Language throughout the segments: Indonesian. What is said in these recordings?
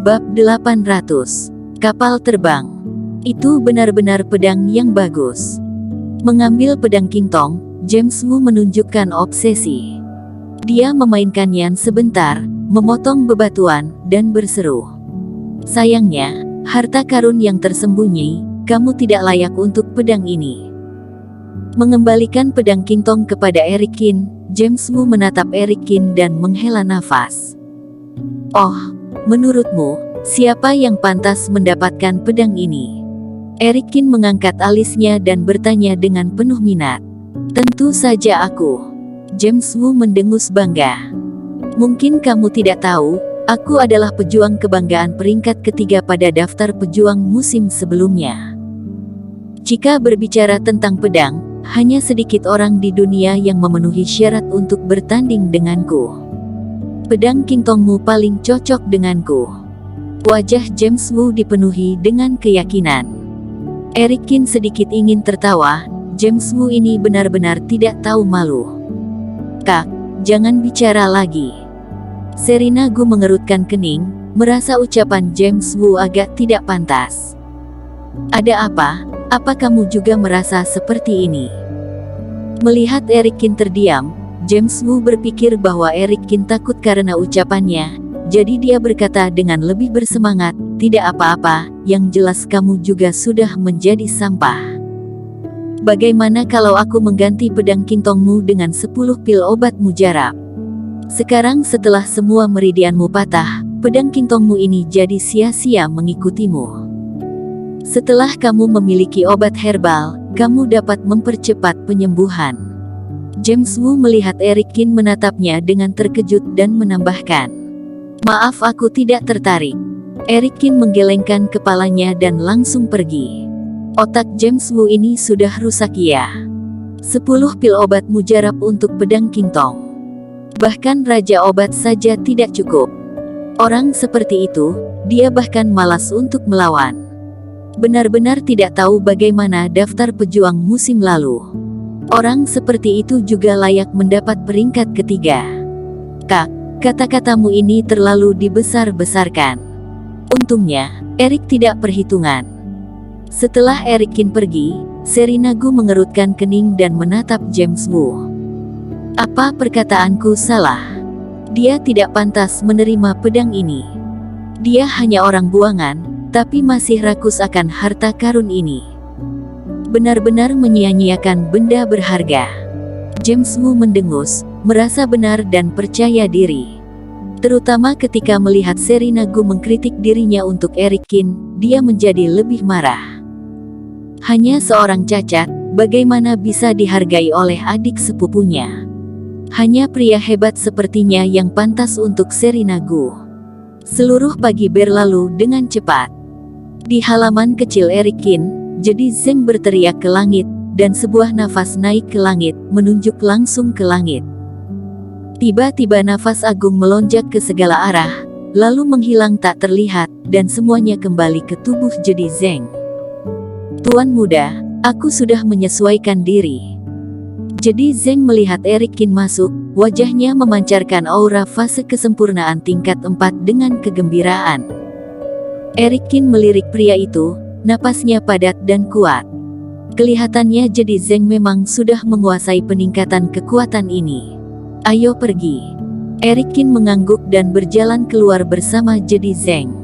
Bab 800. Kapal terbang. Itu benar-benar pedang yang bagus. Mengambil pedang Qingtong, James Wu menunjukkan obsesi. Dia memainkannya sebentar, memotong bebatuan, dan berseru. Sayangnya, harta karun yang tersembunyi, kamu tidak layak untuk pedang ini. Mengembalikan pedang Qingtong kepada Eric Qin, James Wu menatap Eric Qin dan menghela nafas. Oh, menurutmu, siapa yang pantas mendapatkan pedang ini? Eric Qin mengangkat alisnya dan bertanya dengan penuh minat. Tentu saja aku. James Wu mendengus bangga. Mungkin kamu tidak tahu, aku adalah pejuang kebanggaan peringkat ketiga pada daftar pejuang musim sebelumnya. Jika berbicara tentang pedang, hanya sedikit orang di dunia yang memenuhi syarat untuk bertanding denganku. Pedang Qingtongmu paling cocok denganku. Wajah James Wu dipenuhi dengan keyakinan. Eric Qin sedikit ingin tertawa. James Wu ini benar-benar tidak tahu malu. Kak, jangan bicara lagi. Serina Gu mengerutkan kening, merasa ucapan James Wu agak tidak pantas. Ada apa? Apa kamu juga merasa seperti ini? Melihat Eric Qin terdiam, James Wu berpikir bahwa Eric Qin takut karena ucapannya, jadi dia berkata dengan lebih bersemangat, tidak apa-apa, yang jelas kamu juga sudah menjadi sampah. Bagaimana kalau aku mengganti pedang Qingtongmu dengan 10 pil obat mujarab? Sekarang setelah semua meridianmu patah, pedang Qingtongmu ini jadi sia-sia mengikutimu. Setelah kamu memiliki obat herbal, kamu dapat mempercepat penyembuhan. James Wu melihat Eric Qin menatapnya dengan terkejut dan menambahkan, maaf aku tidak tertarik. Eric Qin menggelengkan kepalanya dan langsung pergi. Otak James Wu ini sudah rusak ya. 10 pil obat mujarab untuk pedang Qingtong. Bahkan raja obat saja tidak cukup. Orang seperti itu, dia bahkan malas untuk melawan. Benar-benar tidak tahu bagaimana daftar pejuang musim lalu. Orang seperti itu juga layak mendapat peringkat ketiga. Kak, kata-katamu ini terlalu dibesar-besarkan. Untungnya, Eric tidak perhitungan. Setelah Eric Qin pergi, Serina Gu mengerutkan kening dan menatap James Wu. Apa perkataanku salah? Dia tidak pantas menerima pedang ini. Dia hanya orang buangan, tapi masih rakus akan harta karun ini. Benar-benar menyia-nyiakan benda berharga. James Wu mendengus, merasa benar dan percaya diri. Terutama ketika melihat Serina Gu mengkritik dirinya untuk Eric Qin, dia menjadi lebih marah. Hanya seorang cacat, bagaimana bisa dihargai oleh adik sepupunya? Hanya pria hebat sepertinya yang pantas untuk Serina Gu. Seluruh pagi berlalu dengan cepat. Di halaman kecil Eric Qin, jadi Zeng berteriak ke langit, dan sebuah nafas naik ke langit, menunjuk langsung ke langit. Tiba-tiba nafas agung melonjak ke segala arah, lalu menghilang tak terlihat, dan semuanya kembali ke tubuh jadi Zeng. Tuan muda, aku sudah menyesuaikan diri. Jadi Zeng melihat Eric Qin masuk, wajahnya memancarkan aura fase kesempurnaan tingkat 4 dengan kegembiraan. Eric Qin melirik pria itu, napasnya padat dan kuat. Kelihatannya jadi Zeng memang sudah menguasai peningkatan kekuatan ini. Ayo pergi. Eric Qin mengangguk dan berjalan keluar bersama jadi Zeng.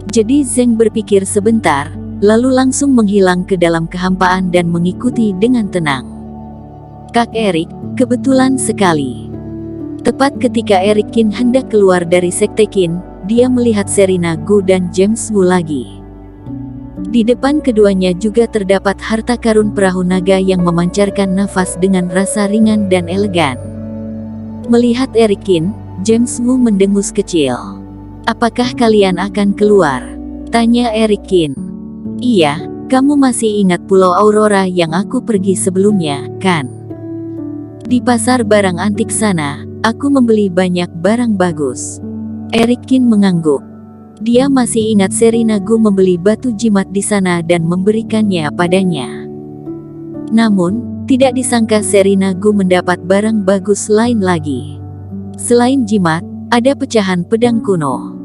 Jadi Zeng berpikir sebentar, lalu langsung menghilang ke dalam kehampaan dan mengikuti dengan tenang. Kak Eric, kebetulan sekali. Tepat ketika Eric Qin hendak keluar dari sekte Qin, dia melihat Serina Gu dan James Wu lagi. Di depan keduanya juga terdapat harta karun perahu naga yang memancarkan nafas dengan rasa ringan dan elegan. Melihat Eric Qin, James Wu mendengus kecil. Apakah kalian akan keluar? Tanya Eric Qin. Iya, kamu masih ingat Pulau Aurora yang aku pergi sebelumnya, kan? Di pasar barang antik sana, aku membeli banyak barang bagus. Eric Qin mengangguk. Dia masih ingat Serina Gu membeli batu jimat di sana dan memberikannya padanya. Namun, tidak disangka Serina Gu mendapat barang bagus lain lagi. Selain jimat, ada pecahan pedang kuno.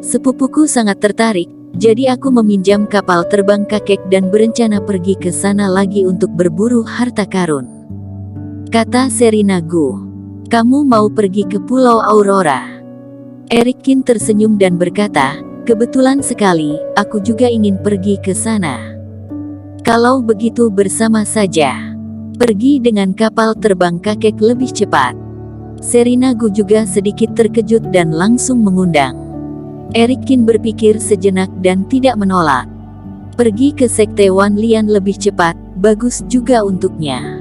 Sepupuku sangat tertarik, jadi aku meminjam kapal terbang kakek dan berencana pergi ke sana lagi untuk berburu harta karun. Kata Serena Gu. Kamu mau pergi ke Pulau Aurora? Erikin tersenyum dan berkata, kebetulan sekali, aku juga ingin pergi ke sana. Kalau begitu bersama saja. Pergi dengan kapal terbang kakek lebih cepat. Serena Gu juga sedikit terkejut dan langsung mengundang. Erikin berpikir sejenak dan tidak menolak. Pergi ke Sekte Wan Lian lebih cepat, bagus juga untuknya.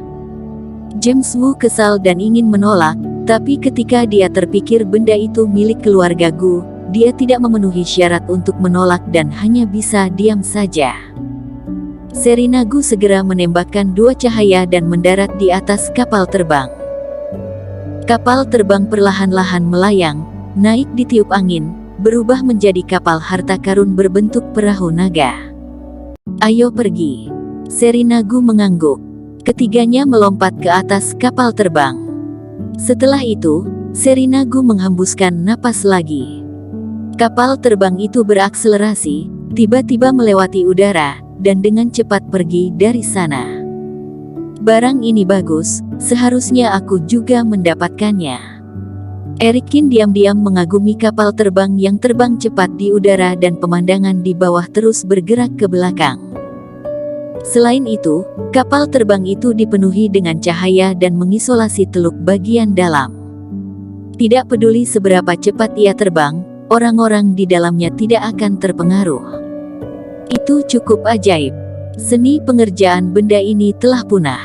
James Wu kesal dan ingin menolak, tapi ketika dia terpikir benda itu milik keluarga Gu, dia tidak memenuhi syarat untuk menolak dan hanya bisa diam saja. Serena Gu segera menembakkan 2 cahaya dan mendarat di atas kapal terbang. Kapal terbang perlahan-lahan melayang, naik ditiup angin, berubah menjadi kapal harta karun berbentuk perahu naga. Ayo pergi. Serena Gu mengangguk. Ketiganya melompat ke atas kapal terbang. Setelah itu, Serena Gu menghembuskan napas lagi. Kapal terbang itu berakselerasi, tiba-tiba melewati udara, dan dengan cepat pergi dari sana. Barang ini bagus, seharusnya aku juga mendapatkannya. Erikin diam-diam mengagumi kapal terbang yang terbang cepat di udara dan pemandangan di bawah terus bergerak ke belakang. Selain itu, kapal terbang itu dipenuhi dengan cahaya dan mengisolasi teluk bagian dalam. Tidak peduli seberapa cepat ia terbang, orang-orang di dalamnya tidak akan terpengaruh. Itu cukup ajaib. Seni pengerjaan benda ini telah punah.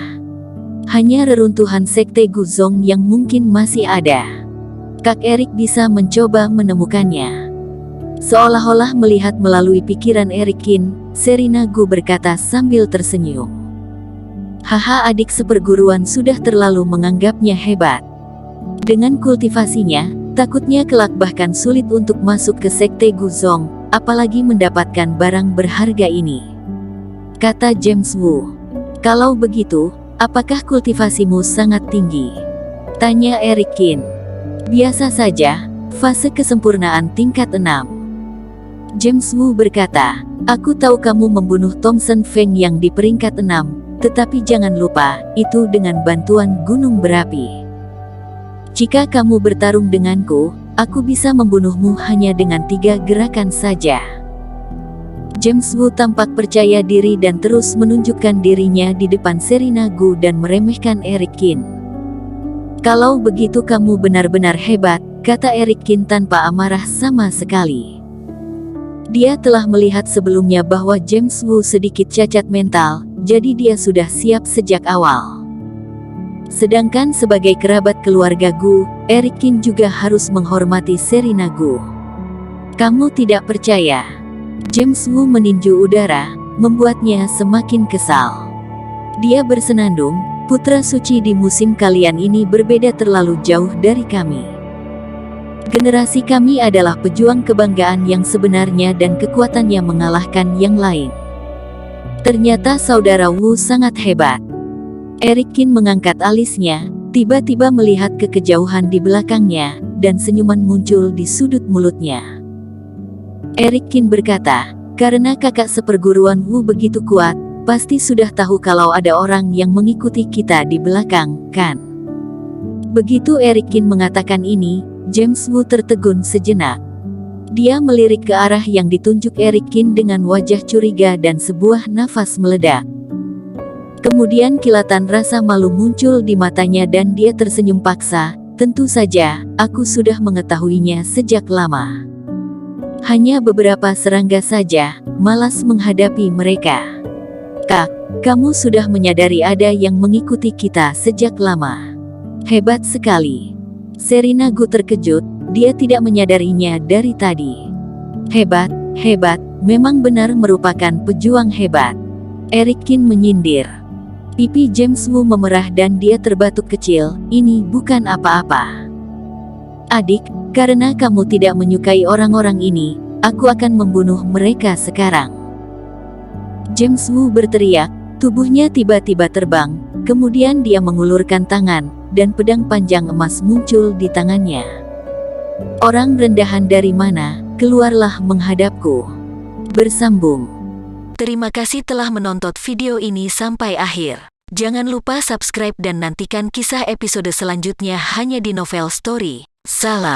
Hanya reruntuhan Sekte Guzong yang mungkin masih ada. Kak Erik bisa mencoba menemukannya. Seolah-olah melihat melalui pikiran Erikin, Serena Gu berkata sambil tersenyum. Haha, adik seperguruan sudah terlalu menganggapnya hebat. Dengan kultivasinya, takutnya kelak bahkan sulit untuk masuk ke Sekte Guzong, apalagi mendapatkan barang berharga ini. Kata James Wu. Kalau begitu, apakah kultivasimu sangat tinggi? Tanya Erikin. Biasa saja, fase kesempurnaan tingkat 6. James Wu berkata, aku tahu kamu membunuh Thompson Feng yang di peringkat 6, tetapi jangan lupa, itu dengan bantuan gunung berapi. Jika kamu bertarung denganku, aku bisa membunuhmu hanya dengan 3 gerakan saja. James Wu tampak percaya diri dan terus menunjukkan dirinya di depan Serena Gu dan meremehkan Erikin. Kalau begitu kamu benar-benar hebat, kata Erikin tanpa amarah sama sekali. Dia telah melihat sebelumnya bahwa James Wu sedikit cacat mental, jadi dia sudah siap sejak awal. Sedangkan sebagai kerabat keluarga Gu, Erikin juga harus menghormati Serena Gu. Kamu tidak percaya? James Wu meninju udara, membuatnya semakin kesal. Dia bersenandung, putra suci di musim kalian ini berbeda terlalu jauh dari kami. Generasi kami adalah pejuang kebanggaan yang sebenarnya dan kekuatannya mengalahkan yang lain. Ternyata saudara Wu sangat hebat. Erikin mengangkat alisnya, tiba-tiba melihat ke kejauhan di belakangnya, dan senyuman muncul di sudut mulutnya. Erikin berkata, karena kakak seperguruan Wu begitu kuat, pasti sudah tahu kalau ada orang yang mengikuti kita di belakang, kan? Begitu Erikin mengatakan ini, James Wu tertegun sejenak. Dia melirik ke arah yang ditunjuk Erikin dengan wajah curiga dan sebuah nafas meledak. Kemudian kilatan rasa malu muncul di matanya dan dia tersenyum paksa, tentu saja, aku sudah mengetahuinya sejak lama. Hanya beberapa serangga saja, malas menghadapi mereka. Kak, kamu sudah menyadari ada yang mengikuti kita sejak lama. Hebat sekali. Serena Gu terkejut, dia tidak menyadarinya dari tadi. Hebat, hebat, memang benar merupakan pejuang hebat. Erikin menyindir. Pipi James Wu memerah dan dia terbatuk kecil, ini bukan apa-apa. Adik, karena kamu tidak menyukai orang-orang ini, aku akan membunuh mereka sekarang. James Wu berteriak, tubuhnya tiba-tiba terbang, kemudian dia mengulurkan tangan, dan pedang panjang emas muncul di tangannya. Orang rendahan dari mana? keluarlah menghadapku. Bersambung. Terima kasih telah menonton video ini sampai akhir. Jangan lupa subscribe dan nantikan kisah episode selanjutnya hanya di Novel Story. Salam.